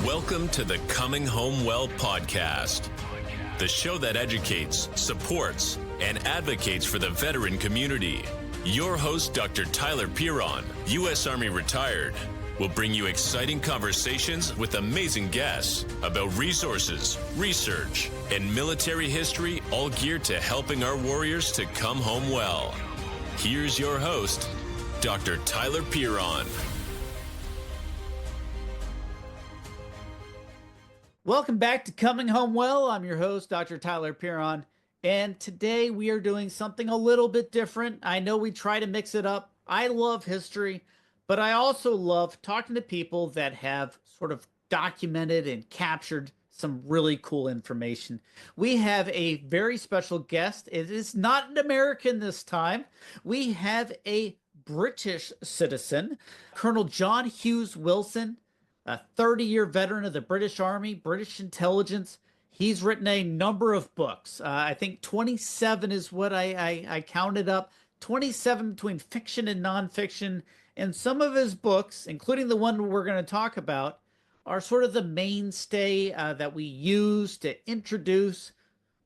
Welcome to the Coming Home Well podcast, the show that educates, supports, and advocates for the veteran community. Your host, Dr. Tyler Pieron, U.S. Army retired, will bring you exciting conversations with amazing guests about resources, research, and military history, all geared to helping our warriors to come home well. Here's your host, Dr. Tyler Pieron. Welcome back to Coming Home Well. I'm your host, Dr. Tyler Pieron, and today we are doing something a little bit different. I know we try to mix it up. I love history, but I also love talking to people that have sort of documented and captured some really cool information. We have a very special guest. It is not an American this time. We have a British citizen, Colonel John Hughes-Wilson, a 30-year veteran of the British Army, British intelligence. He's written a number of books. I think 27 is what I counted up. 27 between fiction and nonfiction. And some of his books, including the one we're going to talk about, are sort of the mainstay that we use to introduce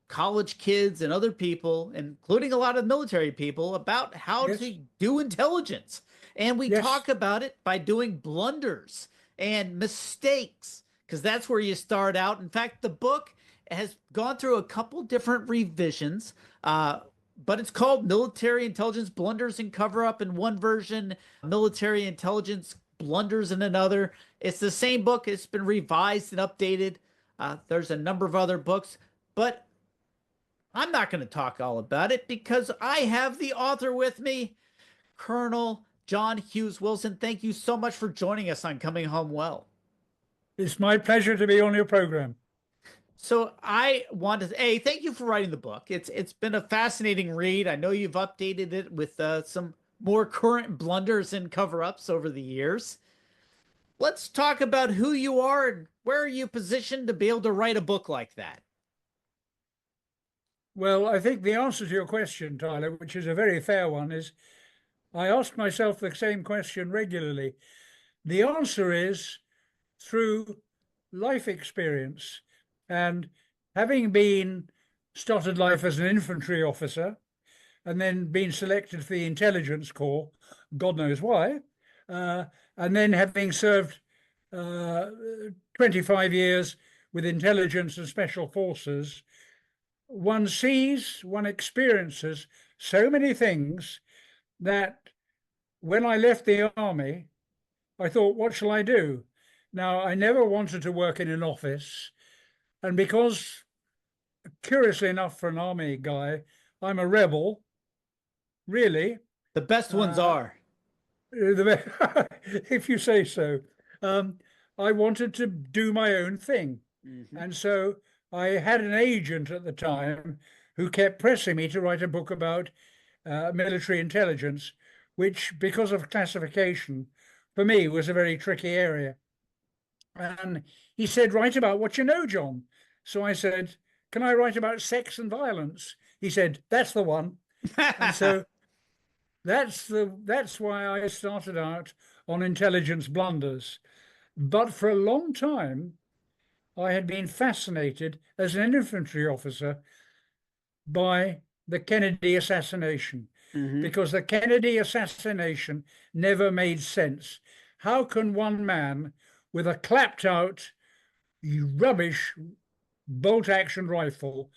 college kids and other people, including a lot of military people, about how to do intelligence. And we talk about it by doing blunders and mistakes, because that's where you start out. In fact, the book has gone through a couple different revisions, but it's called Military Intelligence Blunders and Cover-Up in one version, Military Intelligence Blunders in another. It's the same book. It's been revised and updated. There's a number of other books, but I'm not going to talk all about it because I have the author with me, Colonel John Hughes-Wilson. Thank you so much for joining us on Coming Home Well. It's my pleasure to be on your program. So I wanted to, thank you for writing the book. It's been a fascinating read. I know you've updated it with some more current blunders and cover-ups over the years. Let's talk about who you are and where are you positioned to be able to write a book like that? Well, I think the answer to your question, Tyler, which is a very fair one, is I ask myself the same question regularly. The answer is through life experience. And having started life as an infantry officer and then been selected for the Intelligence Corps, God knows why, and then having served 25 years with intelligence and special forces, one experiences so many things that when I left the army, I thought, what shall I do? Now, I never wanted to work in an office. And because, curiously enough, for an army guy, I'm a rebel, really. The best ones are. If you say so. I wanted to do my own thing. Mm-hmm. And so I had an agent at the time who kept pressing me to write a book about military intelligence, which, because of classification, for me was a very tricky area. And he said, write about what you know, John. So I said, can I write about sex and violence? He said, that's the one. And so that's why I started out on Intelligence Blunders. But for a long time, I had been fascinated as an infantry officer by the Kennedy assassination, because the Kennedy assassination never made sense. How can one man with a clapped out rubbish bolt-action rifle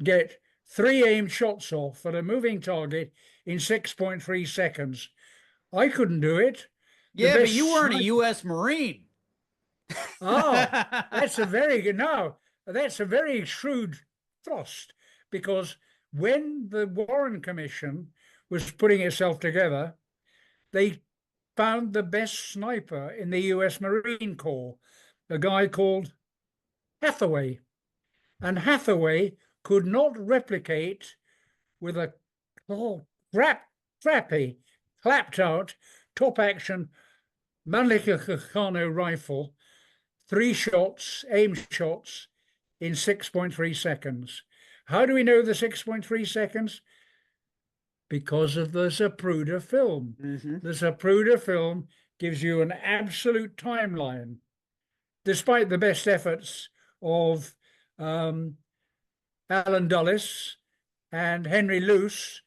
get 3 aimed shots off at a moving target in 6.3 seconds? I couldn't do it. Yeah, but you weren't a U.S. Marine. That's a very shrewd thrust, because when the Warren Commission was putting itself together, they found the best sniper in the U.S. Marine Corps, a guy called Hathaway. And Hathaway could not replicate with a crappy, clapped-out, top-action Mannlicher rifle, 3 shots, aimed shots, in 6.3 seconds. How do we know the 6.3 seconds? Because of the Zapruder film. The Zapruder film gives you an absolute timeline despite the best efforts of Alan Dulles and Henry Luce,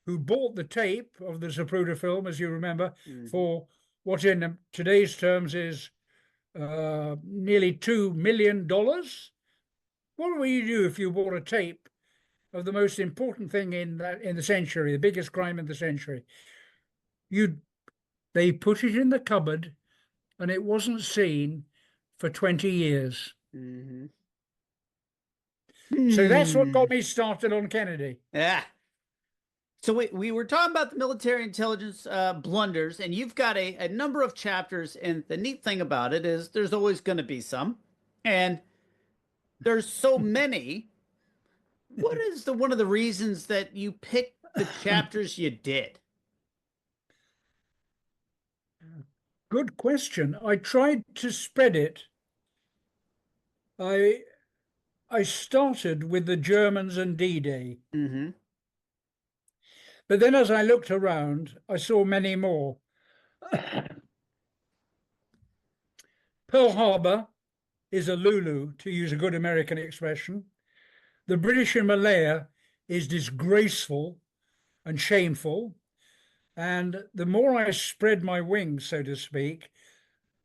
who bought the tape of the Zapruder film, as you remember, for what in today's terms is nearly $2 million. What would you do if you bought a tape of the most important thing in the century, the biggest crime in the century? They put it in the cupboard, and it wasn't seen for 20 years. So that's what got me started on Kennedy. Yeah. So we were talking about the military intelligence blunders, and you've got a number of chapters, and the neat thing about it is there's always going to be some, and there's so many. What is one of the reasons that you picked the chapters you did? Good question. I tried to spread it. I started with the Germans and D-Day. But then as I looked around, I saw many more. Pearl Harbor is a Lulu, to use a good American expression. The British in Malaya is disgraceful and shameful. And the more I spread my wings, so to speak,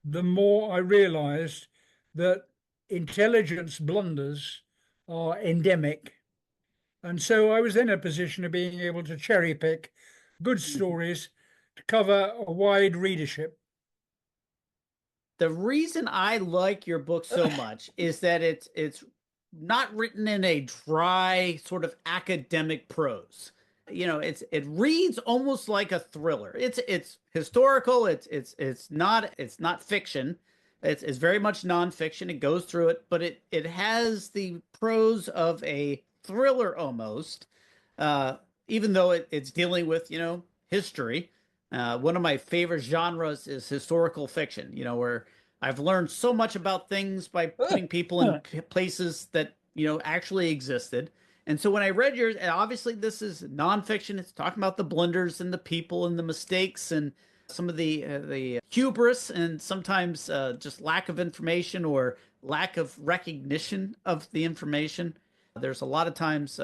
the more I realized that intelligence blunders are endemic. And so I was in a position of being able to cherry pick good stories to cover a wide readership. The reason I like your book so much is that it's not written in a dry sort of academic prose. You know, it reads almost like a thriller. It's historical. It's not fiction. It's very much nonfiction. It goes through it, but it has the prose of a thriller almost, even though it's dealing with, history. One of my favorite genres is historical fiction, where I've learned so much about things by putting people in places that, actually existed. And so when I read yours, and obviously this is nonfiction, it's talking about the blunders and the people and the mistakes and some of the hubris and sometimes just lack of information or lack of recognition of the information. There's a lot of times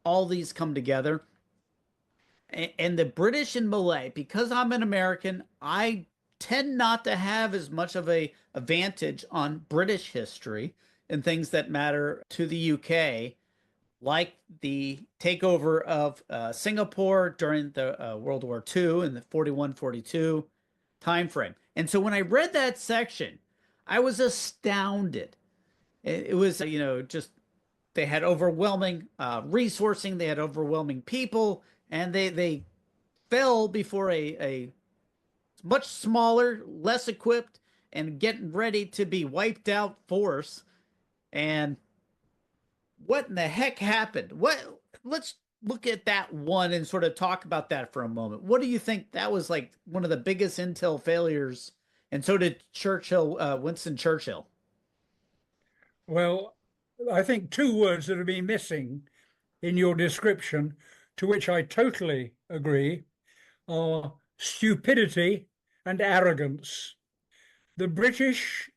all these come together. And the British and Malay, because I'm an American, I tend not to have as much of a advantage on British history and things that matter to the UK, like the takeover of Singapore during the World War II in the 41-42 timeframe. And so when I read that section, I was astounded. It was, just they had overwhelming resourcing, they had overwhelming people, and they fell before a much smaller, less equipped, and getting ready to be wiped out force. And what in the heck happened? Let's look at that one and sort of talk about that for a moment. What do you think that was like one of the biggest intel failures? And so did Winston Churchill. Well, I think two words that have been missing in your description, to which I totally agree, are stupidity and arrogance. The British,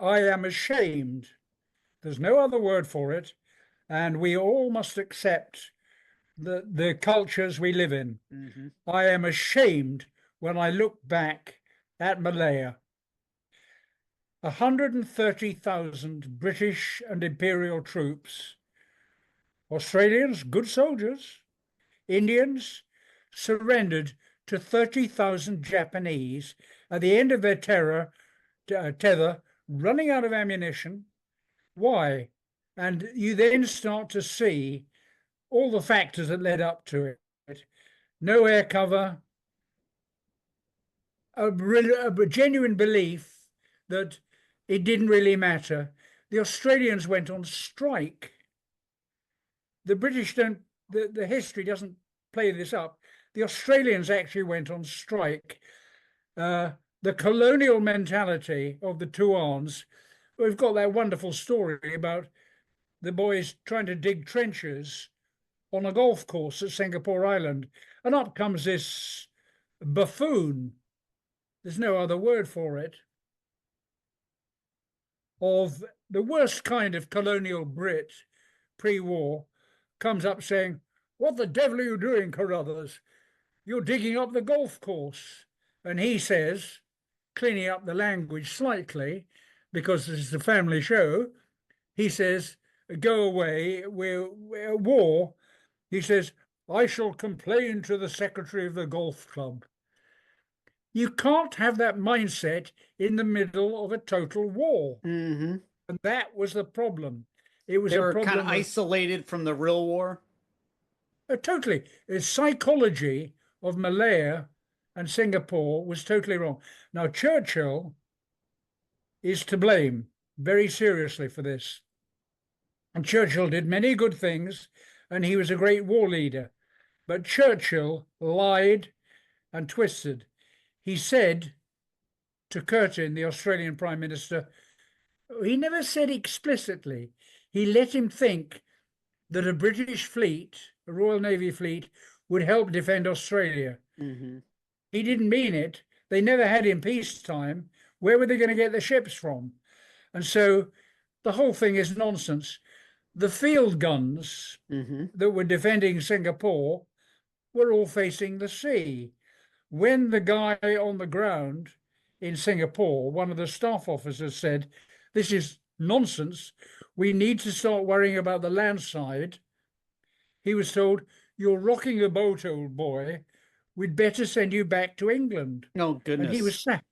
I am ashamed, there's no other word for it, and we all must accept the cultures we live in. I am ashamed when I look back at Malaya. 130,000 British and Imperial troops, Australians, good soldiers, Indians, surrendered to 30,000 Japanese at the end of their tether, running out of ammunition. Why? And you then start to see all the factors that led up to it. No air cover, a genuine belief that it didn't really matter. The Australians went on strike. The British don't, the history doesn't play this up. The Australians actually went on strike. The colonial mentality of the Tuans, we've got that wonderful story about the boys trying to dig trenches on a golf course at Singapore Island. And up comes this buffoon. There's no other word for it. of the worst kind of colonial Brit pre-war comes up saying, "What the devil are you doing, Carruthers? You're digging up the golf course." And he says, cleaning up the language slightly, because this is a family show, he says, "Go away, we're at war." He says, "I shall complain to the secretary of the golf club." You can't have that mindset in the middle of a total war. Mm-hmm. And that was the problem. It was They a were problem kind of isolated from the real war. totally. The psychology of Malaya and Singapore was totally wrong. Now, Churchill is to blame very seriously for this. And Churchill did many good things, and he was a great war leader. But Churchill lied and twisted. He said to Curtin, the Australian Prime Minister, he never said explicitly, he let him think that a British fleet, a Royal Navy fleet, would help defend Australia. Mm-hmm. He didn't mean it. They never had in peacetime. Where were they going to get the ships from? And so the whole thing is nonsense. The field guns that were defending Singapore were all facing the sea. When the guy on the ground in Singapore, one of the staff officers, said, "This is nonsense. We need to start worrying about the land side," he was told, "You're rocking the boat, old boy. We'd better send you back to England." Oh, goodness. And he was sacked.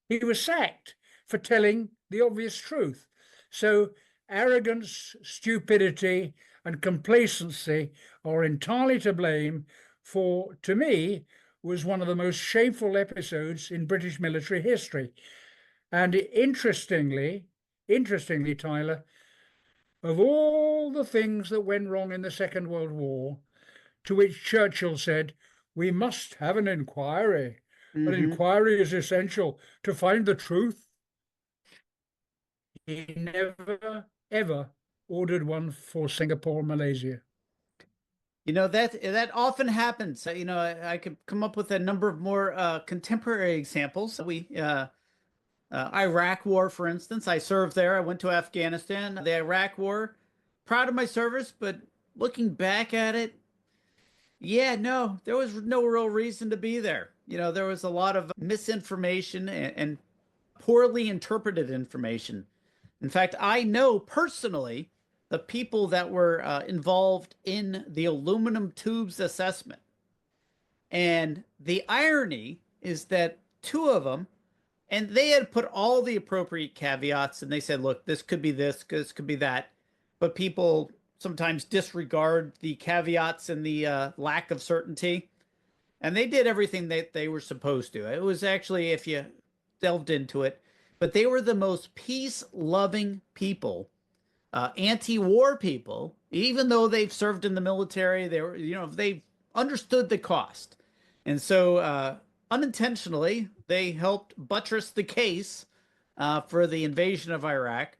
He was sacked for telling the obvious truth. So arrogance, stupidity, and complacency are entirely to blame for, to me, was one of the most shameful episodes in British military history. And interestingly, Tyler, of all the things that went wrong in the Second World War, to which Churchill said, "We must have an inquiry. An inquiry is essential to find the truth," he never, ever ordered one for Singapore, Malaysia. You know, that often happens. You know, I could come up with a number of more contemporary examples. Iraq War, for instance. I served there. I went to Afghanistan. The Iraq War, proud of my service, but looking back at it, yeah, no, there was no real reason to be there. You know, there was a lot of misinformation and poorly interpreted information. In fact, I know personally the people that were involved in the aluminum tubes assessment. And the irony is that two of them, and they had put all the appropriate caveats, and they said, look, this could be this could be that. But people sometimes disregard the caveats and the lack of certainty. And they did everything that they were supposed to. It was actually, if you delved into it, but they were the most peace-loving people, anti-war people, even though they've served in the military. They were, you know, they understood the cost. And so unintentionally, they helped buttress the case for the invasion of Iraq.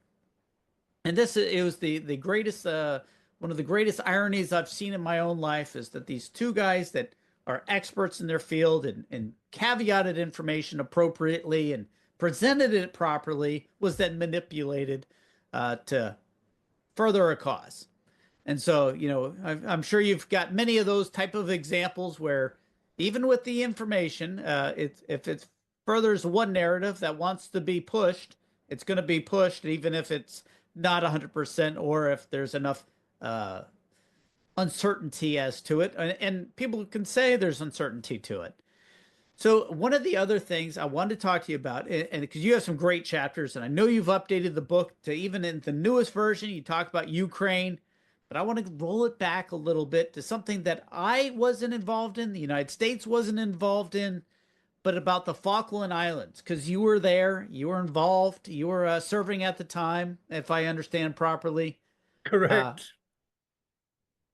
And it was the greatest, one of the greatest ironies I've seen in my own life is that these two guys that are experts in their field and caveated information appropriately and presented it properly was then manipulated to further a cause. And so, you know, I'm sure you've got many of those type of examples where even with the information, if it furthers one narrative that wants to be pushed, it's going to be pushed, even if it's not 100% or if there's enough uncertainty as to it. And people can say there's uncertainty to it. So one of the other things I wanted to talk to you about, and because you have some great chapters, and I know you've updated the book to even in the newest version, you talk about Ukraine, but I want to roll it back a little bit to something that I wasn't involved in, the United States wasn't involved in, but about the Falkland Islands, because you were there, you were involved, you were serving at the time, if I understand properly. Correct.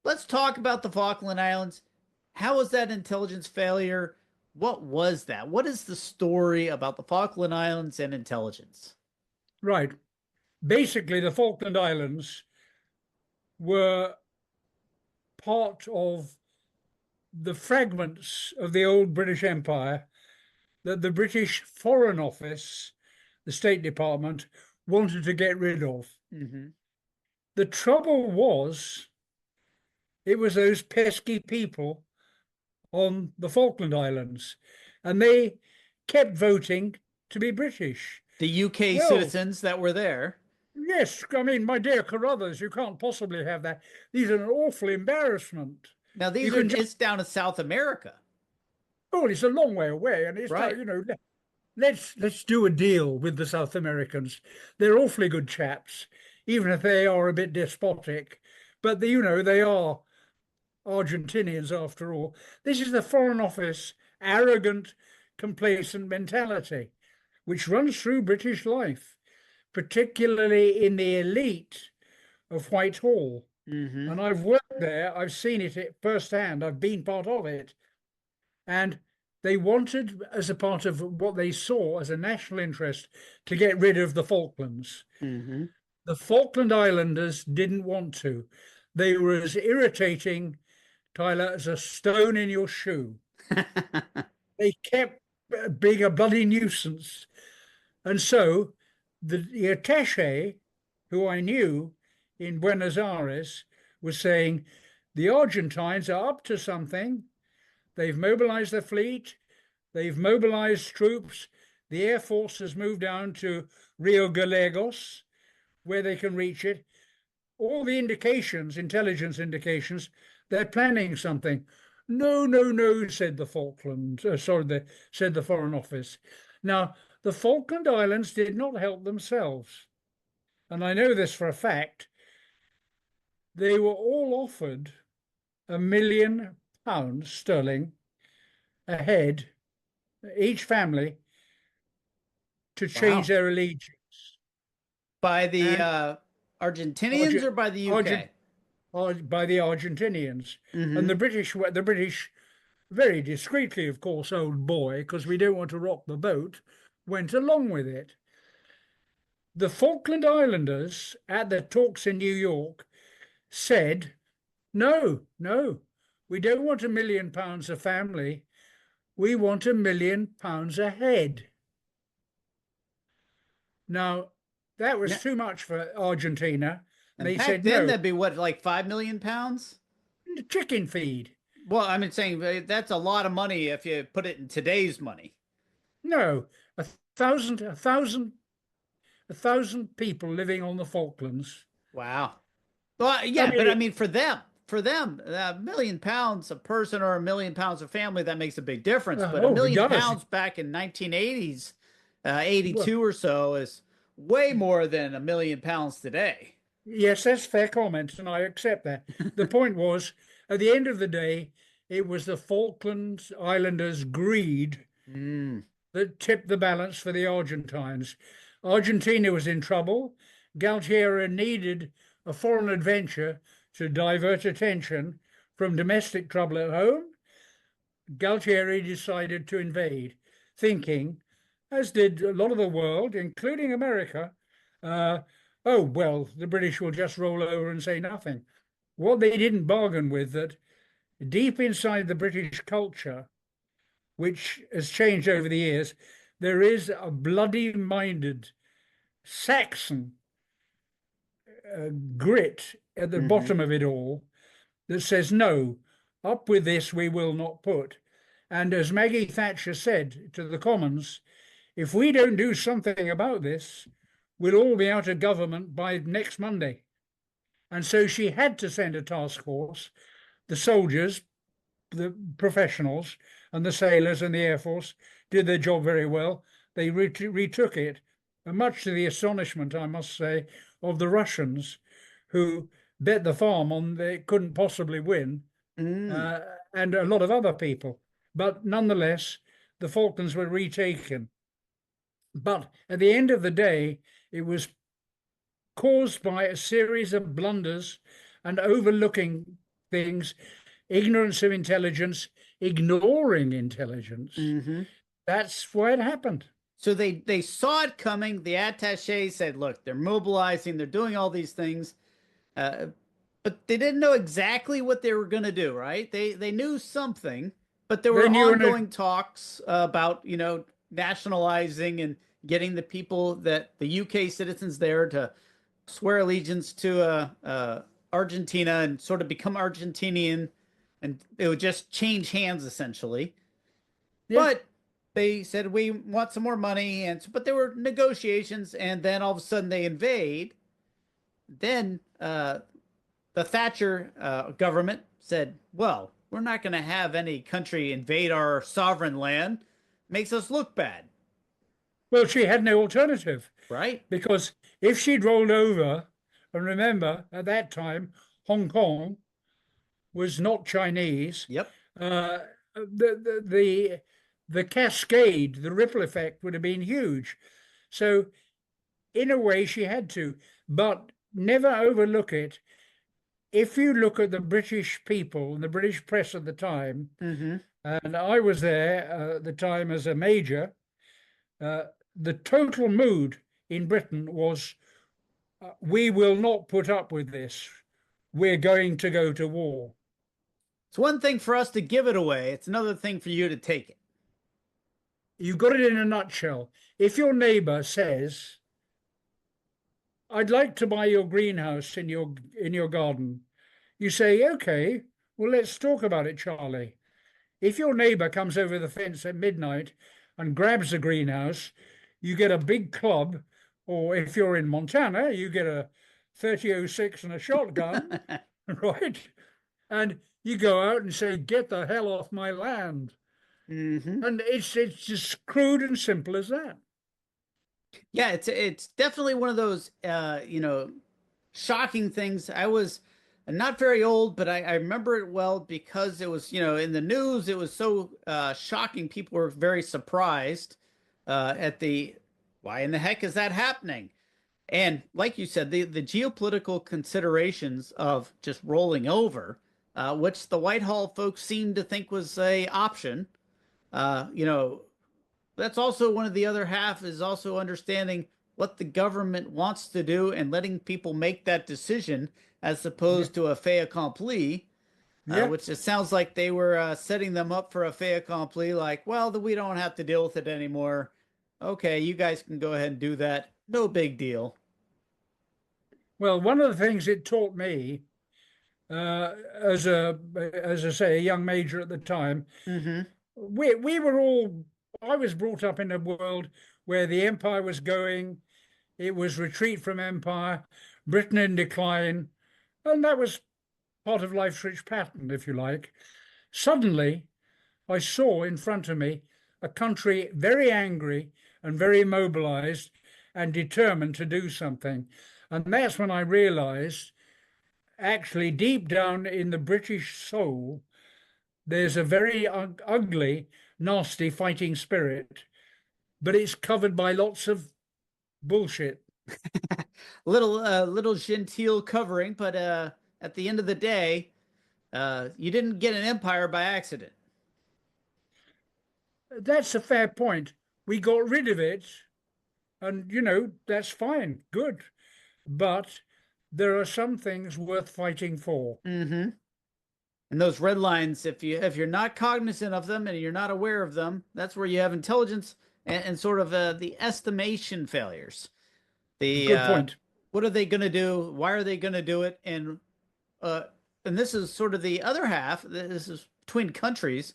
Let's talk about the Falkland Islands. How was that intelligence failure? What was that? What is the story about the Falkland Islands and intelligence? Right. Basically, the Falkland Islands were part of the fragments of the old British Empire that the British Foreign Office, the State Department, wanted to get rid of. Mm-hmm. The trouble was, it was those pesky people on the Falkland Islands, and they kept voting to be British. The UK Well, citizens that were there. yes, I mean, my dear Carruthers, you can't possibly have that. These are an awful embarrassment. Now these You are can just, it's down in South America, oh, it's a long way away, and it's right? like, let's do a deal with the South Americans. They're awfully good chaps, even if they are a bit despotic. But they are Argentinians after all. This is the Foreign Office arrogant, complacent mentality, which runs through British life, particularly in the elite of Whitehall. Mm-hmm. And I've worked there, I've seen it firsthand, I've been part of it. And they wanted, as a part of what they saw as a national interest, to get rid of the Falklands. Mm-hmm. The Falkland Islanders didn't want to. They were as irritating, Tyler, as a stone in your shoe. They kept being a bloody nuisance. And so the attaché, who I knew in Buenos Aires, was saying, the Argentines are up to something. They've mobilized the fleet. They've mobilized troops. The Air Force has moved down to Rio Gallegos, where they can reach it. All the indications, intelligence indications, they're planning something. No, no, no, said the said the Foreign Office. Now, the Falkland Islands did not help themselves. And I know this for a fact. They were all offered £1,000,000 a head, each family, to change their allegiance. By the Argentinians or by the UK? By the Argentinians. Mm-hmm. And the British, very discreetly, of course, old boy, because we don't want to rock the boat, went along with it. The Falkland Islanders, at the talks in New York, said, no, we don't want £1,000,000 a family. We want £1,000,000 a head. Now, that was too much for Argentina. And they back said then, no. that'd be what, like £5 million? The chicken feed. Well, I'm saying that's a lot of money if you put it in today's money. No, a thousand people living on the Falklands. Wow. Well, yeah, but I mean, for them, £1,000,000 a person or £1,000,000 a family, that makes a big difference. But £1,000,000 back in 1980s, 82 or so is way more than £1,000,000 today. Yes, that's fair comment, and I accept that. The point was, at the end of the day, it was the Falkland Islanders' greed that tipped the balance for the Argentines. Argentina was in trouble. Galtieri needed a foreign adventure to divert attention from domestic trouble at home. Galtieri decided to invade, thinking, as did a lot of the world, including America, oh, well, the British will just roll over and say nothing. What they didn't bargain with, that deep inside the British culture, which has changed over the years, there is a bloody-minded Saxon grit at the bottom of it all that says, no, up with this we will not put. And as Maggie Thatcher said to the Commons, if we don't do something about this, we'll all be out of government by next Monday. And so she had to send a task force. The soldiers, the professionals, and the sailors and the Air Force did their job very well. They retook it, and much to the astonishment, I must say, of the Russians, who bet the farm on they couldn't possibly win, and a lot of other people. But nonetheless, the Falklands were retaken. But at the end of the day, it was caused by a series of blunders and overlooking things, ignorance of intelligence, ignoring intelligence. That's why it happened. So they saw it coming. The attaché said, look, they're mobilizing, they're doing all these things, but they didn't know exactly what they were going to do, right? They knew something, but there were ongoing talks about, nationalizing getting the people that the UK citizens there to swear allegiance to Argentina and sort of become Argentinian, and it would just change hands essentially. Yeah. But they said we want some more money, and but there were negotiations, and then all of a sudden they invade. Then the Thatcher government said, "Well, we're not going to have any country invade our sovereign land. Makes us look bad." Well, she had no alternative, Right? because if she'd rolled over, and remember, at that time, Hong Kong was not Chinese. Yep. The cascade, the ripple effect would have been huge. So, in a way, she had to, but never overlook it. If you look at the British people and the British press at the time, and I was there at the time as a major, the total mood in Britain was, we will not put up with this. We're going to go to war. It's one thing for us to give it away. It's another thing for you to take it. You've got it in a nutshell. If your neighbor says, I'd like to buy your greenhouse in your garden, you say, okay, well, let's talk about it, Charlie. If your neighbor comes over the fence at midnight and grabs the greenhouse, you get a big club, or if you're in Montana, you get a 30-06 and a shotgun, right? And you go out and say, get the hell off my land. And it's just crude and simple as that. Yeah, it's definitely one of those shocking things. I was not very old, but I remember it well because it was, in the news, it was so shocking. People were very surprised at why in the heck is that happening? And like you said, the geopolitical considerations of just rolling over, which the Whitehall folks seemed to think was a option. That's also one of the other half is also understanding what the government wants to do and letting people make that decision as opposed to a fait accompli, which it sounds like they were setting them up for a fait accompli, like, well, we don't have to deal with it anymore. Okay, you guys can go ahead and do that. No big deal. Well, one of the things it taught me, as I say, a young major at the time, we were all, I was brought up in a world where the empire was going, it was retreat from empire, Britain in decline, and that was part of life's rich pattern, if you like. Suddenly, I saw in front of me a country very angry and very mobilized and determined to do something. And that's when I realized, actually, deep down in the British soul, there's a very ugly, nasty fighting spirit, but it's covered by lots of bullshit. little genteel covering, but at the end of the day, you didn't get an empire by accident. That's a fair point. We got rid of it, and that's fine, good. But there are some things worth fighting for. And those red lines, if you're not cognizant of them and you're not aware of them, that's where you have intelligence and sort of the estimation failures. Good point. What are they going to do? Why are they going to do it? And this is sort of the other half. This is between countries.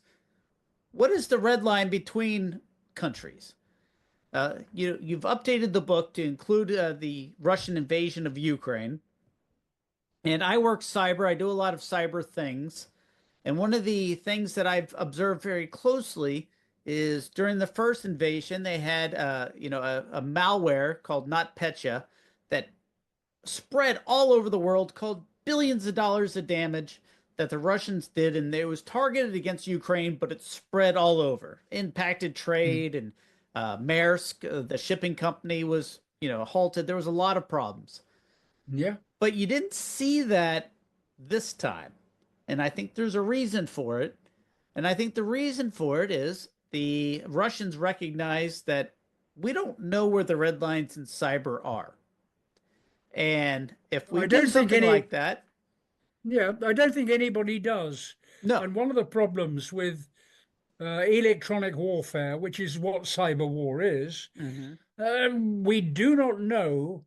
What is the red line between countries? You've updated the book to include the Russian invasion of Ukraine. And I work cyber. I do a lot of cyber things. And one of the things that I've observed very closely is during the first invasion, they had a malware called NotPetya that spread all over the world, caused billions of dollars of damage that the Russians did, and it was targeted against Ukraine, but it spread all over, impacted trade, and Maersk, the shipping company, was halted. There was a lot of problems. Yeah. But you didn't see that this time. And I think there's a reason for it. And I think the reason for it is the Russians recognize that we don't know where the red lines in cyber are. And if we do something like that. Yeah, I don't think anybody does. No. And one of the problems with electronic warfare, which is what cyber war is, we do not know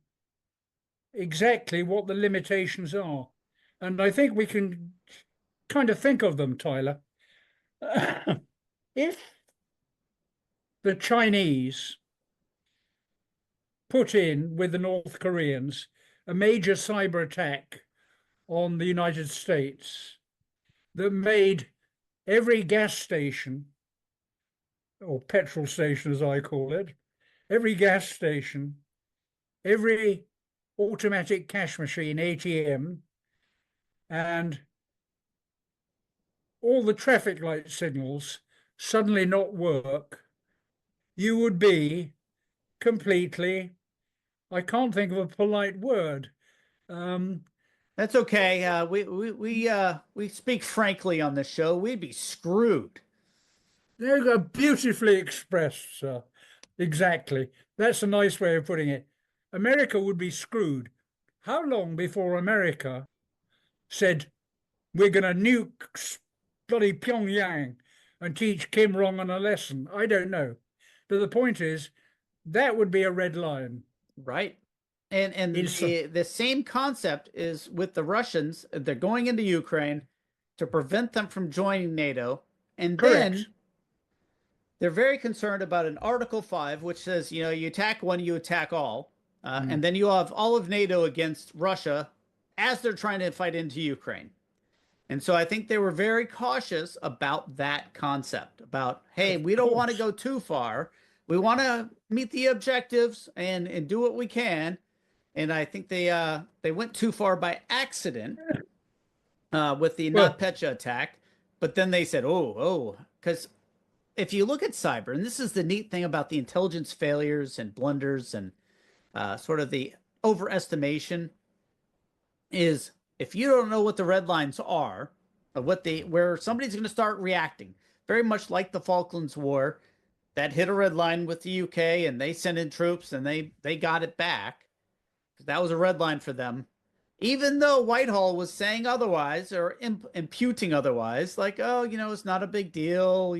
exactly what the limitations are. And I think we can kind of think of them, Tyler. If the Chinese put in with the North Koreans a major cyber attack on the United States that made every gas station, or petrol station as I call it, every gas station, every automatic cash machine, ATM, and all the traffic light signals suddenly not work, you would be completely, I can't think of a polite word. That's okay. We speak frankly on this show. We'd be screwed. There you go, beautifully expressed, sir. Exactly. That's a nice way of putting it. America would be screwed. How long before America said, we're going to nuke bloody Pyongyang and teach Kim Jong-un a lesson? I don't know. But the point is, that would be a red line. Right. And the same concept is with the Russians. They're going into Ukraine to prevent them from joining NATO. And Correct. then they're very concerned about an Article 5, which says, you attack one, you attack all. And then you have all of NATO against Russia as they're trying to fight into Ukraine. And so I think they were very cautious about that concept, about, hey, we don't want to go too far. We want to meet the objectives and do what we can. And I think they went too far by accident with the NotPetya attack. But then they said, because if you look at cyber, and this is the neat thing about the intelligence failures and blunders and sort of the overestimation, is if you don't know what the red lines are, or where somebody's going to start reacting, very much like the Falklands War, that hit a red line with the UK and they sent in troops and they got it back. That was a red line for them. Even though Whitehall was saying otherwise or imputing otherwise, like, it's not a big deal,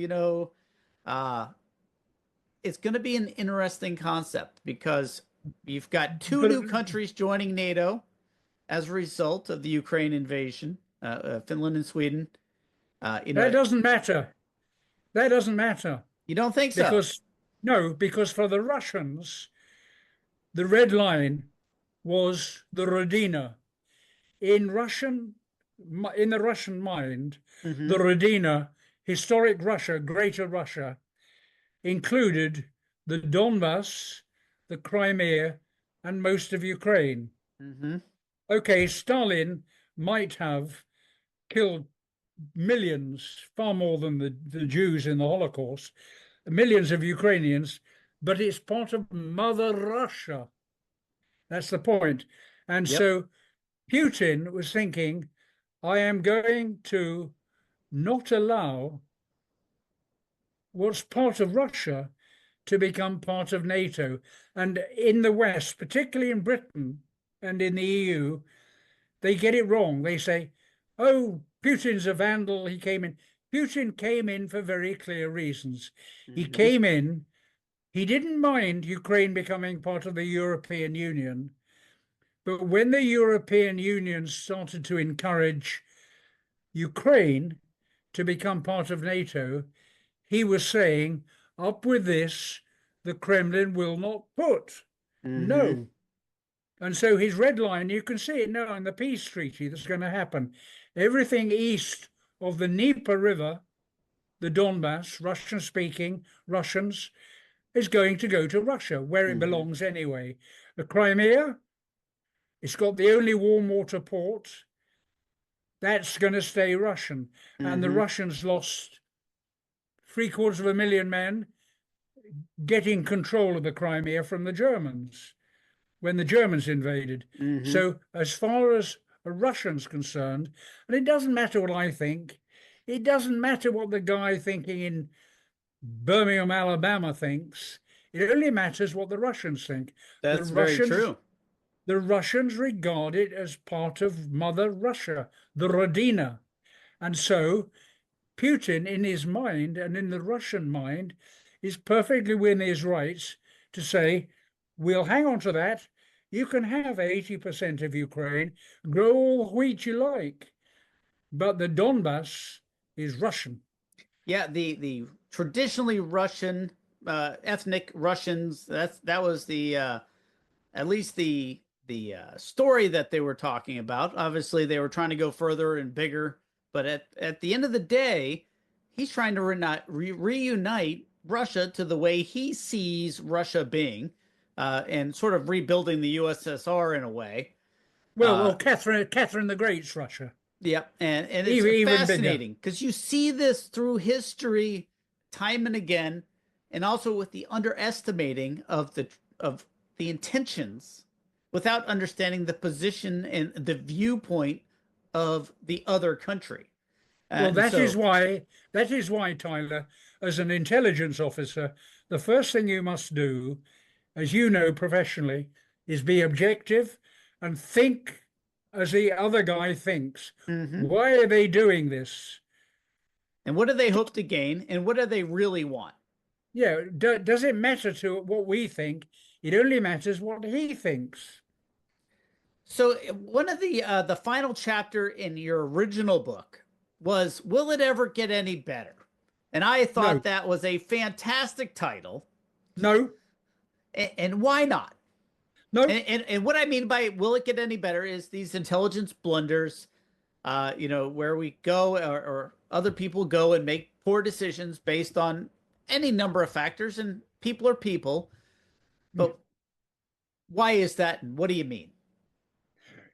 it's going to be an interesting concept because you've got two new countries joining NATO as a result of the Ukraine invasion, Finland and Sweden. That doesn't matter. That doesn't matter. You don't think so? Because for the Russians, the red line was the Rodina. In the Russian mind, the Rodina, historic Russia, Greater Russia, included the Donbass, the Crimea, and most of Ukraine. Okay, Stalin might have killed millions, far more than the Jews in the Holocaust, millions of Ukrainians, but it's part of Mother Russia. That's the point. And so Putin was thinking, I am going to not allow what's part of Russia to become part of NATO. And in the West, particularly in Britain and in the EU, they get it wrong. They say, oh, Putin's a vandal. He came in. Putin came in for very clear reasons. He came in, he didn't mind Ukraine becoming part of the European Union. But when the European Union started to encourage Ukraine to become part of NATO, he was saying, up with this, the Kremlin will not put. No. And so his red line, you can see it now in the peace treaty that's going to happen. Everything east of the Dnieper River, the Donbass, Russian-speaking Russians, is going to go to Russia, where it belongs anyway. The Crimea, it's got the only warm water port. That's going to stay Russian. And the Russians lost 750,000 men getting control of the Crimea from the Germans when the Germans invaded. So as far as a Russian's concerned, and it doesn't matter what I think, it doesn't matter what the guy thinking in Birmingham, Alabama thinks, it only matters what the Russians think. That's very true. The Russians regard it as part of Mother Russia, the Rodina. And so Putin, in his mind and in the Russian mind, is perfectly within his rights to say, we'll hang on to that. You can have 80% of Ukraine, grow all the wheat you like, but the Donbass is Russian. Yeah, the traditionally Russian ethnic Russians. That was the at least the story that they were talking about. Obviously, they were trying to go further and bigger, but at the end of the day, he's trying to reunite Russia to the way he sees Russia being, and sort of rebuilding the USSR in a way. Well, Catherine the Great's Russia. Yep, and it's Even fascinating because you see this through history time and again, and also with the underestimating of the intentions without understanding the position and the viewpoint of the other country. Well, that is why, Tyler, as an intelligence officer, the first thing you must do, as you know professionally, is be objective and think as the other guy thinks. Why are they doing this? And what do they hope to gain? And what do they really want? Yeah, does it matter to what we think? It only matters what he thinks. So one of the final chapter in your original book was, "Will it ever get any better?" And I thought that was a fantastic title. No. And why not? No. And what I mean by "will it get any better" is these intelligence blunders, where we go or other people go and make poor decisions based on any number of factors, and people are people. But why is that? And what do you mean?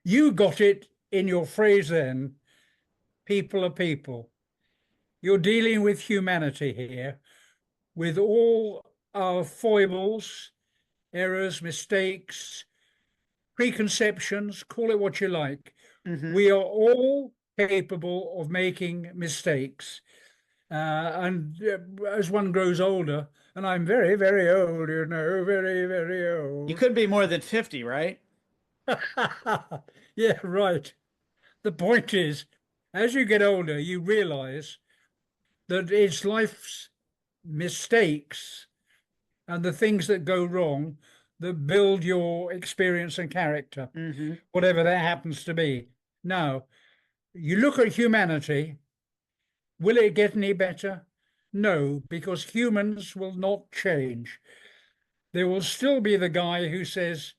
You got it in your phrase then. People are people. You're dealing with humanity here, with all our foibles, errors, mistakes, preconceptions, call it what you like. We are all capable of making mistakes. And as one grows older, and I'm very, very old, very, very old. You could be more than 50, right? Yeah, right. The point is, as you get older, you realize that it's life's mistakes and the things that go wrong that build your experience and character, whatever that happens to be. Now, you look at humanity, will it get any better? No, because humans will not change. There will still be the guy who says,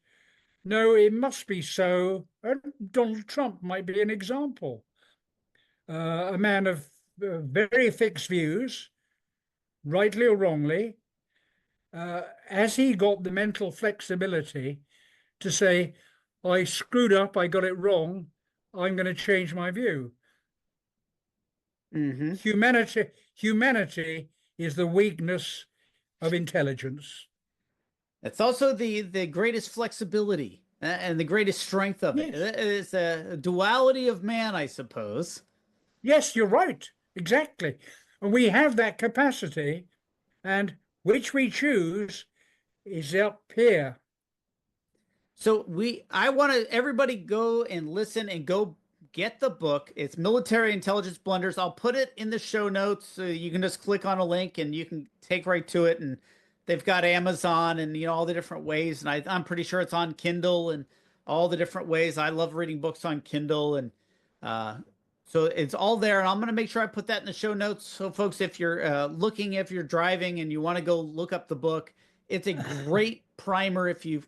no, it must be so. And Donald Trump might be an example. A man of very fixed views, rightly or wrongly, has he got the mental flexibility to say, I screwed up, I got it wrong, I'm going to change my view? Humanity is the weakness of intelligence. It's also the greatest flexibility and the greatest strength of it. It's a duality of man, I suppose. Yes, you're right. Exactly. And we have that capacity, and which we choose is up here. So I want to everybody go and listen and go get the book. It's Military Intelligence Blunders. I'll put it in the show notes, so you can just click on a link and you can take right to it. And they've got Amazon and all the different ways. And I'm pretty sure it's on Kindle and all the different ways. I love reading books on Kindle, and so it's all there. And I'm going to make sure I put that in the show notes. So folks, if you're if you're driving and you want to go look up the book, it's a great primer if you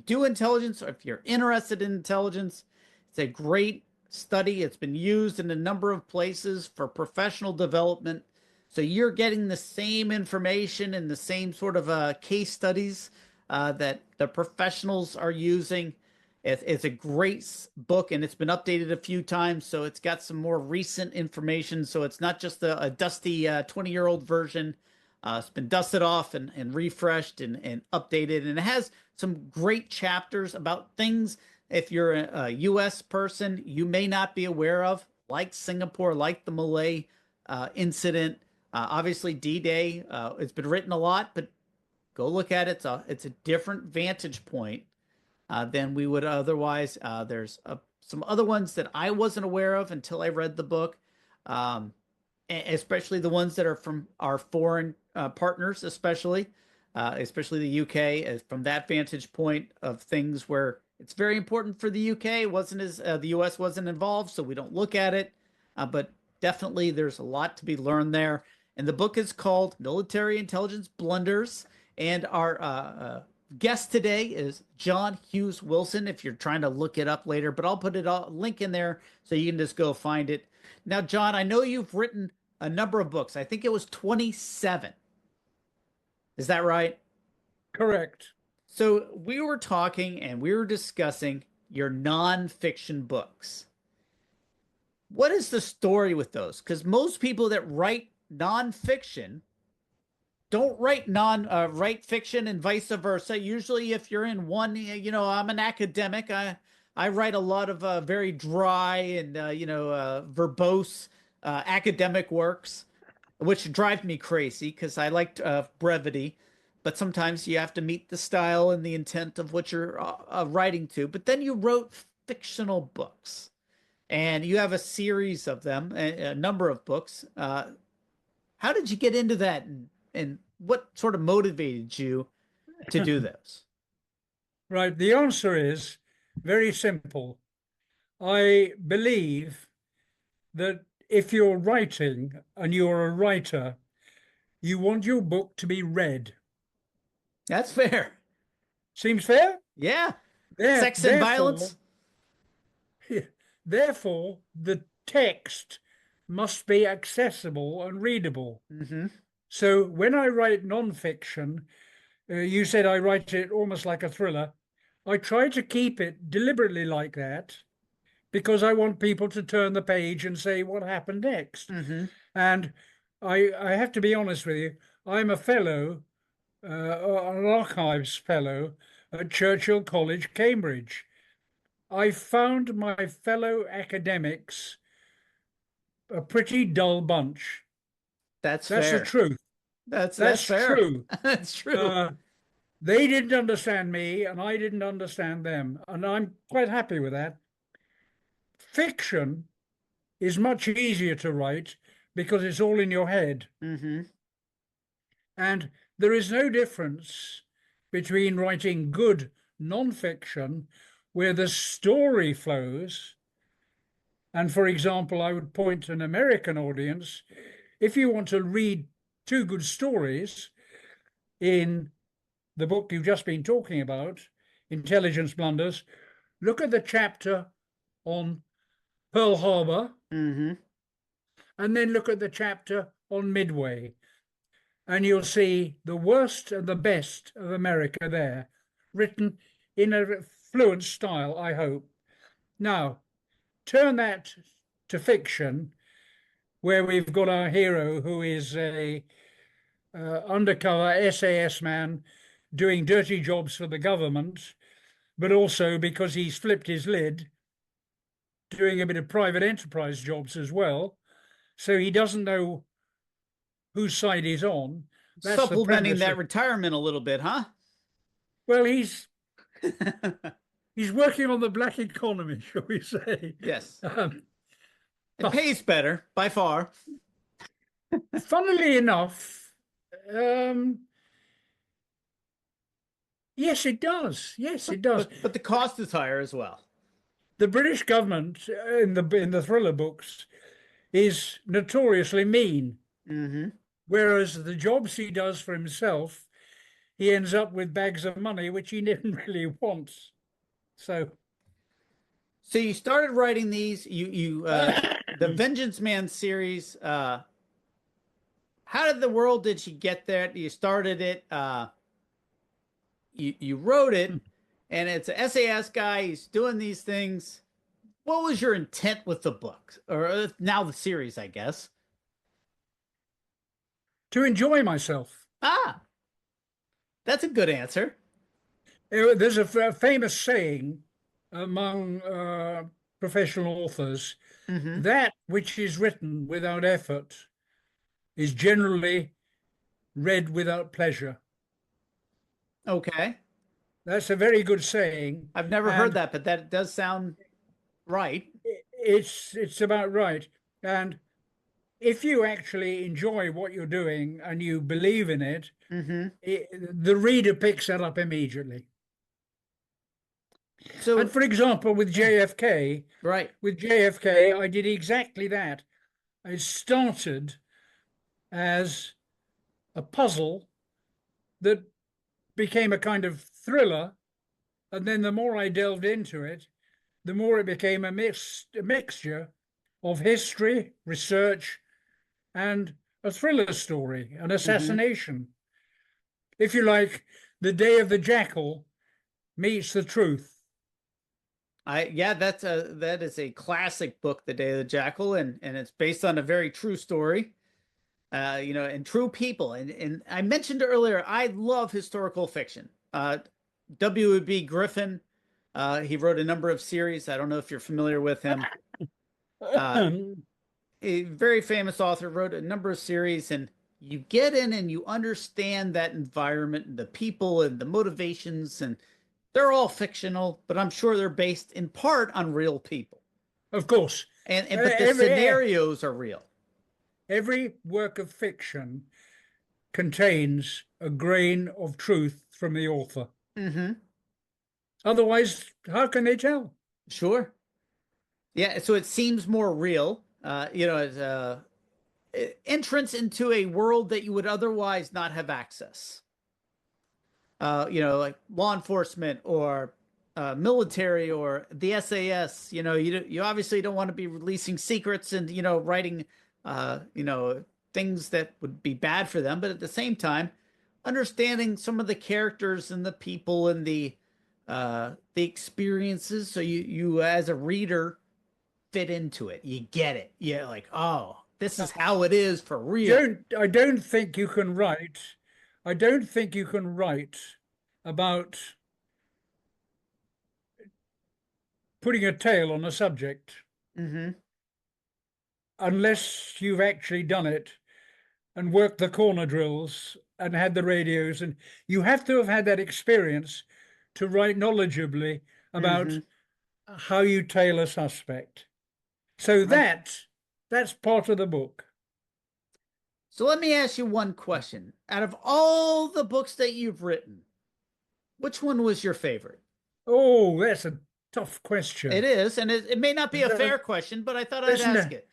do intelligence, or if you're interested in intelligence. It's a great study. It's been used in a number of places for professional development. So you're getting the same information and the same sort of case studies that the professionals are using. It's a great book, and it's been updated a few times. So it's got some more recent information. So it's not just a dusty 20-year-old version. It's been dusted off and refreshed and updated. And it has some great chapters about things, if you're a U.S. person, you may not be aware of, like Singapore, like the Malay incident. Obviously, D-Day, it's been written a lot, but go look at it. It's a different vantage point than we would otherwise. There's some other ones that I wasn't aware of until I read the book. especially the ones that are from our foreign partners, especially the UK, from that vantage point of things where it's very important for the UK. It wasn't as the US wasn't involved, so we don't look at it. But definitely, there's a lot to be learned there. And the book is called Military Intelligence Blunders. And our guest today is John Hughes-Wilson, if you're trying to look it up later, but I'll put it a link in there so you can just go find it. Now, John, I know you've written a number of books. I think it was 27. Is that right? Correct. So we were talking and we were discussing your nonfiction books. What is the story with those? Because most people that write nonfiction don't write fiction, and vice versa. Usually, if you're in one, I'm an academic. I write a lot of very dry and verbose academic works, which drive me crazy because I like brevity. But sometimes you have to meet the style and the intent of what you're writing to. But then you wrote fictional books, and you have a series of them, a number of books. How did you get into that, and what sort of motivated you to do this? Right. The answer is very simple. I believe that if you're writing and you're a writer, you want your book to be read. That's fair. Seems fair? Yeah. Sex and violence. Therefore, the text must be accessible and readable. Mm-hmm. So when I write nonfiction, you said I write it almost like a thriller. I try to keep it deliberately like that because I want people to turn the page and say what happened next. Mm-hmm. And I have to be honest with you, I'm a fellow, an archives fellow at Churchill College, Cambridge. I found my fellow academics a pretty dull bunch. That's the truth. That's fair. True. That's true. They didn't understand me and I didn't understand them. And I'm quite happy with that. Fiction is much easier to write because it's all in your head. Mm-hmm. And there is no difference between writing good nonfiction where the story flows. And for example, I would point to an American audience. If you want to read two good stories in the book you've just been talking about, Intelligence Blunders, look at the chapter on Pearl Harbor, mm-hmm. and then look at the chapter on Midway. And you'll see the worst and the best of America there, written in a fluent style, I hope. Now, turn that to fiction, where we've got our hero who is a undercover SAS man doing dirty jobs for the government, but also because he's flipped his lid, doing a bit of private enterprise jobs as well. So he doesn't know whose side he's on. That's supplementing that retirement a little bit, huh? Well, he's working on the black economy, shall we say. Yes. It pays better, by far. Funnily enough, yes, it does. Yes, it does. But the cost is higher as well. The British government in the thriller books is notoriously mean. Mm-hmm. Whereas the jobs he does for himself, he ends up with bags of money, which he didn't really want. So you started writing these, the Vengeance Man series. How did you get there? You started it, you wrote it, and it's an SAS guy. He's doing these things. What was your intent with the book, or now the series, I guess? To enjoy myself. That's a good answer. There's a famous saying among professional authors, mm-hmm. that which is written without effort is generally read without pleasure. Okay. That's a very good saying. I've never heard that, but that does sound right. It's about right. And if you actually enjoy what you're doing and you believe in it, the reader picks that up immediately. So, And for example, with JFK, right. I did exactly that. I started as a puzzle that became a kind of thriller, and then the more I delved into it, the more it became a mixture of history, research, and a thriller story, an assassination. If you like, The Day of the Jackal meets The Truth. That is a classic book, The Day of the Jackal, and it's based on a very true story, and true people. And I mentioned earlier, I love historical fiction. W.B. Griffin, he wrote a number of series. I don't know if you're familiar with him. A very famous author, wrote a number of series, and you get in and you understand that environment and the people and the motivations, and they're all fictional, but I'm sure they're based in part on real people. Of course. But the scenarios are real. Every work of fiction contains a grain of truth from the author. Otherwise, how can they tell? Sure. Yeah, so it seems more real, as entrance into a world that you would otherwise not have access. Like law enforcement or military or the SAS. You obviously don't want to be releasing secrets and writing things that would be bad for them, but at the same time, understanding some of the characters and the people and the experiences, so you as a reader fit into it. You get it. You're like, oh, this is how it is for real. I don't think you can write about putting a tail on a subject unless you've actually done it and worked the corner drills and had the radios. And you have to have had that experience to write knowledgeably about how you tail a suspect. So that's part of the book. So let me ask you one question. Out of all the books that you've written, which one was your favorite? Oh, that's a tough question. It is, and it may not be a fair question, but I thought I'd ask it.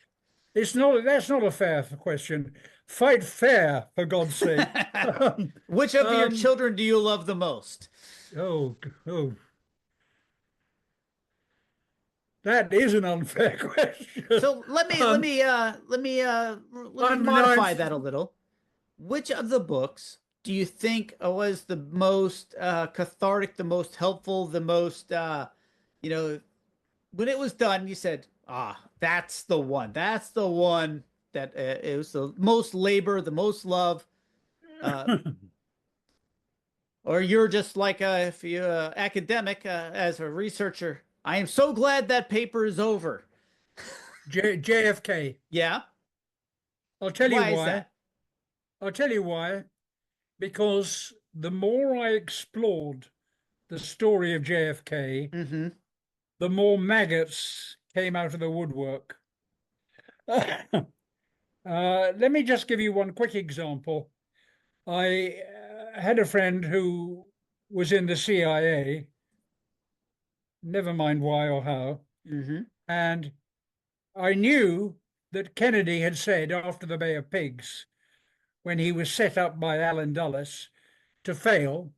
That's not a fair question. Fight fair, for God's sake. Which of your children do you love the most? Oh. That is an unfair question. So let me modify that a little. Which of the books do you think was the most cathartic, the most helpful, the most when it was done, you said, that's the one. That's the one that it was the most labor, the most love. Or you're just like if you're academic, as a researcher, I am so glad that paper is over. JFK. Yeah. I'll tell you Why is why. that? I'll tell you why. Because the more I explored the story of JFK, the more maggots came out of the woodwork. Let me just give you one quick example. I had a friend who was in the CIA, never mind why or how, and I knew that Kennedy had said after the Bay of Pigs, when he was set up by Allen Dulles to fail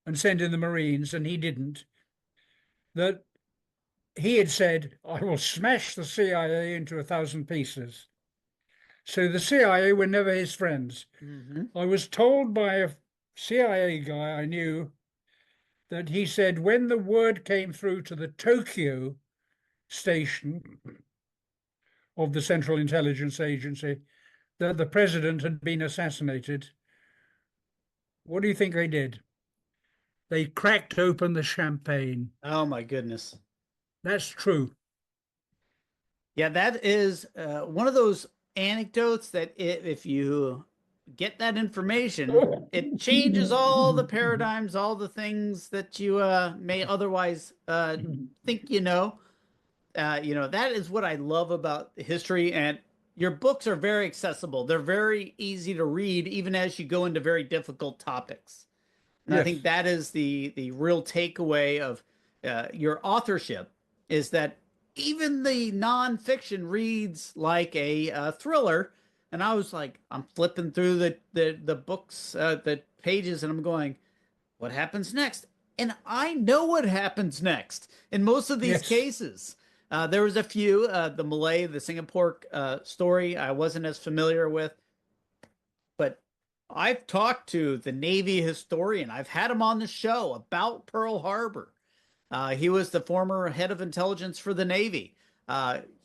and send in the Marines, and he didn't, that he had said, I will smash the CIA into 1,000 pieces. So the CIA were never his friends. I was told by a CIA guy I knew that he said when the word came through to the Tokyo station of the Central Intelligence Agency that the president had been assassinated, what do you think they did? They cracked open the champagne. Oh, my goodness. That's true. Yeah, that is one of those anecdotes that if you get that information, it changes all the paradigms, all the things that you may otherwise think you know. That is what I love about history. And, your books are very accessible. They're very easy to read, even as you go into very difficult topics. And I Yes. think that is the real takeaway of your authorship, is that even the nonfiction reads like a thriller. And I was like, I'm flipping through the books, the pages, and I'm going, what happens next? And I know what happens next in most of these Yes. cases. There was a few, the Malay, the Singapore story, I wasn't as familiar with, but I've talked to the Navy historian. I've had him on the show about Pearl Harbor. He was the former head of intelligence for the Navy.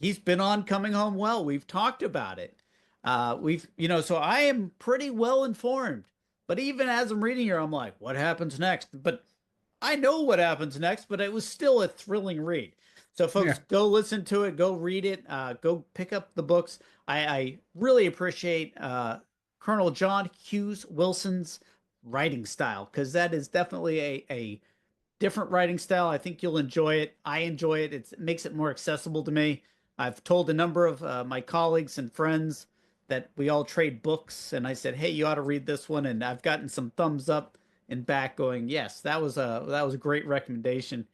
He's been on Coming Home Well. We've talked about it. So I am pretty well informed. But even as I'm reading here, I'm like, what happens next? But I know what happens next, but it was still a thrilling read. So folks, go listen to it, go read it, go pick up the books. I really appreciate Colonel John Hughes-Wilson's writing style, because that is definitely a different writing style. I think you'll enjoy it. I enjoy it. It makes it more accessible to me. I've told a number of my colleagues and friends that we all trade books, and I said, hey, you ought to read this one, and I've gotten some thumbs up and back going, yes, that was a great recommendation.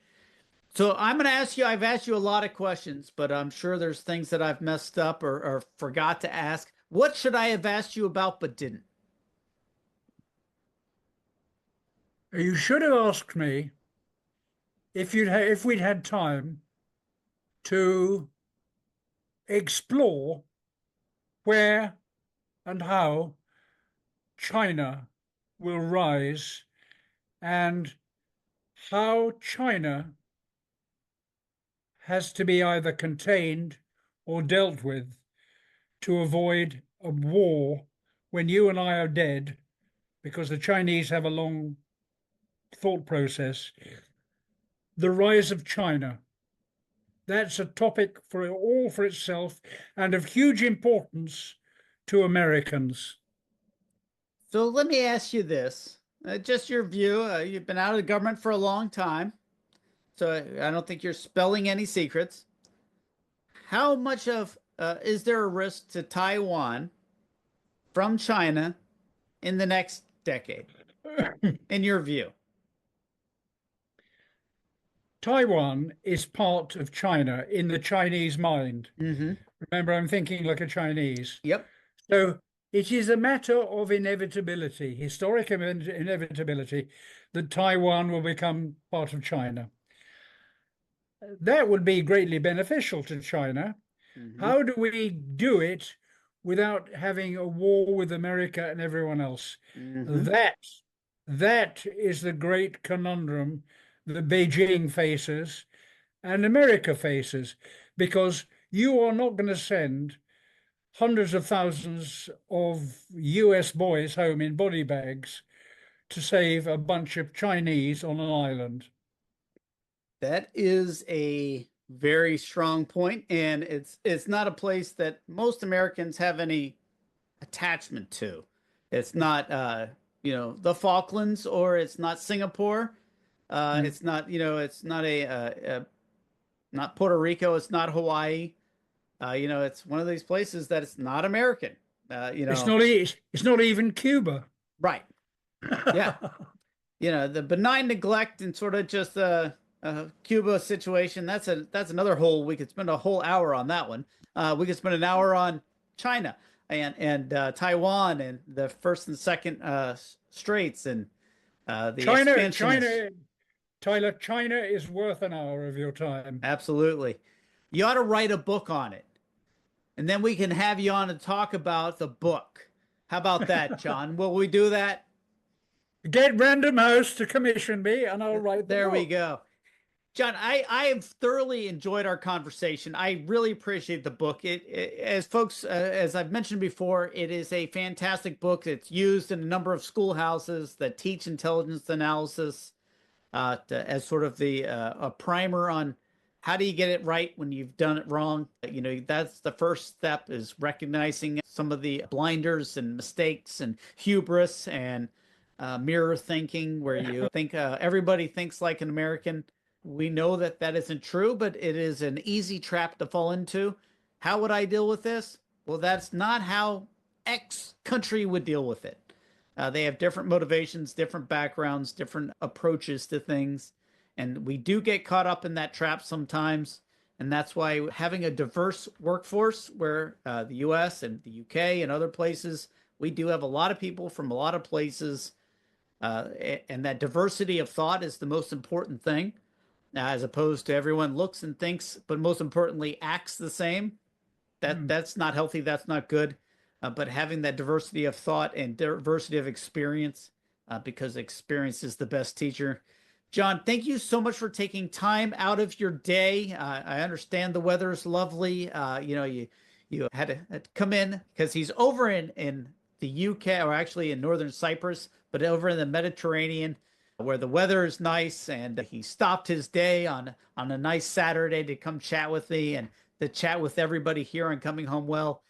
So I'm going to ask you, I've asked you a lot of questions, but I'm sure there's things that I've messed up or forgot to ask. What should I have asked you about but didn't? You should have asked me if we'd had time to explore where and how China will rise and how China has to be either contained or dealt with to avoid a war when you and I are dead, because the Chinese have a long thought process. The rise of China. That's a topic for itself and of huge importance to Americans. So let me ask you this, just your view. You've been out of the government for a long time, so I don't think you're spelling any secrets. How much of is there a risk to Taiwan from China in the next decade, in your view? Taiwan is part of China in the Chinese mind. Mm-hmm. Remember, I'm thinking like a Chinese. Yep. So it is a matter of inevitability, historic inevitability, that Taiwan will become part of China. That would be greatly beneficial to China. Mm-hmm. How do we do it without having a war with America and everyone else? Mm-hmm. That is the great conundrum that Beijing faces and America faces, because you are not going to send hundreds of thousands of US boys home in body bags to save a bunch of Chinese on an island. That is a very strong point, and it's not a place that most Americans have any attachment to. It's not the Falklands, or it's not Singapore. It's not it's not not Puerto Rico. It's not Hawaii. It's one of these places that it's not American. It's not even Cuba. Right. Yeah. The benign neglect and sort of just Cuba situation. That's another whole. We could spend a whole hour on that one. We could spend an hour on China and Taiwan and the first and second straits and the China. Tyler, China is worth an hour of your time. Absolutely. You ought to write a book on it. And then we can have you on to talk about the book. How about that, John? Will we do that? Get Random House to commission me and I'll write the There book. we go. John, I have thoroughly enjoyed our conversation. I really appreciate the book. As folks, as I've mentioned before, it is a fantastic book. It's used in a number of schoolhouses that teach intelligence analysis as sort of a primer on how do you get it right when you've done it wrong. That's the first step, is recognizing some of the blinders and mistakes and hubris and mirror thinking, where you think everybody thinks like an American. We know that isn't true, but it is an easy trap to fall into. How would I deal with this? Well, that's not how X country would deal with it. They have different motivations, different backgrounds, different approaches to things. And we do get caught up in that trap sometimes. And that's why having a diverse workforce where the US and the UK and other places, we do have a lot of people from a lot of places. And that diversity of thought is the most important thing, as opposed to everyone looks and thinks, but most importantly, acts the same. That's not healthy. That's not good. But having that diversity of thought and diversity of experience, because experience is the best teacher. John, thank you so much for taking time out of your day. I understand the weather is lovely. You had to come in because he's over in the UK, or actually in northern Cyprus, but over in the Mediterranean, where the weather is nice. And he stopped his day on a nice Saturday to come chat with me and to chat with everybody here on Coming Home Well.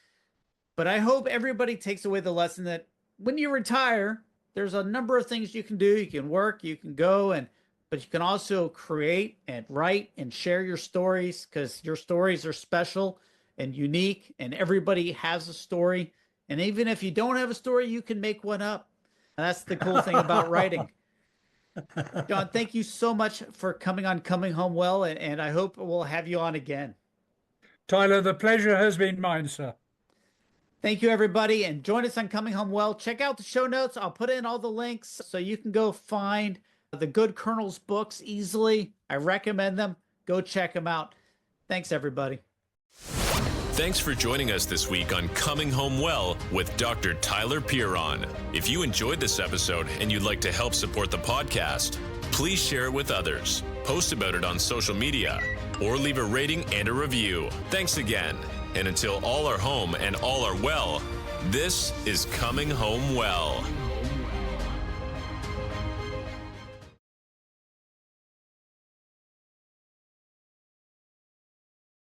But I hope everybody takes away the lesson that when you retire, there's a number of things you can do. You can work, you can go, but you can also create and write and share your stories, because your stories are special and unique, and everybody has a story. And even if you don't have a story, you can make one up. And that's the cool thing about writing. John, thank you so much for coming on Coming Home Well, and I hope we'll have you on again. Tyler, the pleasure has been mine, sir. Thank you, everybody, and join us on Coming Home Well. Check out the show notes. I'll put in all the links so you can go find the Good Colonel's books easily. I recommend them. Go check them out. Thanks, everybody. Thanks for joining us this week on Coming Home Well with Dr. Tyler Pieron. If you enjoyed this episode and you'd like to help support the podcast, please share it with others, post about it on social media, or leave a rating and a review. Thanks again. And until all are home and all are well, this is Coming Home Well.